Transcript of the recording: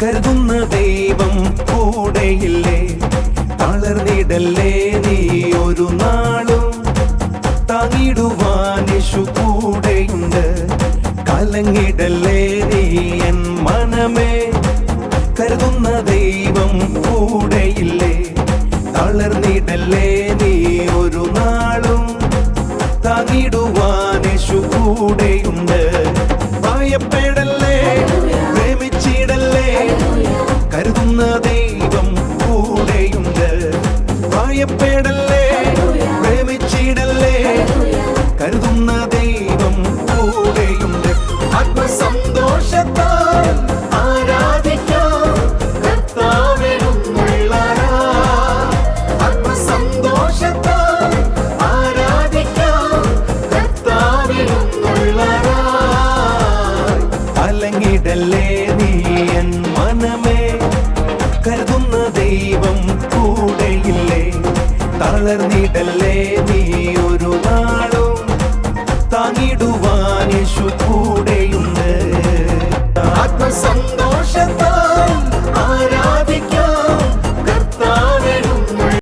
കരുതുന്ന ദൈവം കൂടെയില്ലേ? തളർന്നിടല്ലേ നീ ഒരു നാളും, താങ്ങിടുവാൻ യേശു കൂടെയുണ്ട്. കലങ്ങിടല്ലേ നീ എൻ മനമേ, കരുതുന്ന ദൈവം കൂടെയില്ലേ? തളർന്നിടല്ലേ നീ ഒരു നാളും, താങ്ങിടുവാൻ യേശു കൂടെയുണ്ട്. ഭയപ്പെടല്ലേ, പ്രേമിച്ചിടല്ലേ, കരുതുന്ന ദൈവം കൂടെയുണ്ട്. ഭയപ്പെടല്ലേ, പ്രേമിച്ചിടല്ലേ, കരുതുന്ന ദൈവം കൂടെയുണ്ട്. ആത്മസന്തോഷത്താൽ ആരാധിക്കാം കർത്താവിനുള്ളതാ. ആത്മസന്തോഷത്താൽ ആരാധിക്കാം കർത്താവിനുള്ളതാ. അലങ്ങിടല്ലേ നീ എൻ മനമേ, കരുതുന്ന ദൈവം കൂടെയില്ലേ? തളർന്നിടല്ലേ നീ